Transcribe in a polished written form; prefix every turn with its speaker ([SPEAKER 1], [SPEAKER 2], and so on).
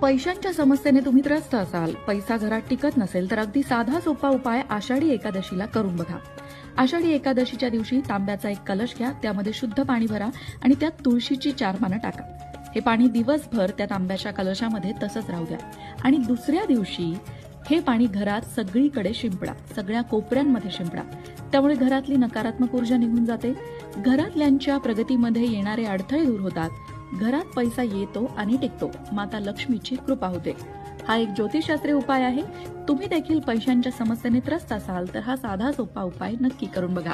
[SPEAKER 1] पैशांच्या समस्येने तुम्ही त्रस्त असाल, पैसा घरात टिकत नसेल तर अगदी साधा सोपा उपाय आषाढी एकादशीला करून बघा. आषाढी एकादशीच्या दिवशी तांब्याचा एक कलश घ्या, त्यामध्ये शुद्ध पाणी भरा आणि त्यात तुळशीची 4 पानं टाका. हे पाणी दिवसभर त्या तांब्याच्या कलशामध्ये तसंच राहू द्या आणि दुसऱ्या दिवशी हे पाणी घरात सगळीकडे शिंपडा, सगळ्या कोपऱ्यांमध्ये शिंपडा. त्यामुळे घरातली नकारात्मक ऊर्जा निघून जाते, घरातल्यांच्या प्रगतीमध्ये येणारे अडथळे दूर होतात, घरात पैसा येतो आणि टिकतो, माता लक्ष्मीची कृपा होते. हा एक ज्योतिषशास्त्रीय उपाय आहे. तुम्ही देखील पैशांच्या समस्येने त्रस्त असाल तर हा साधा सोपा उपाय नक्की करून बघा.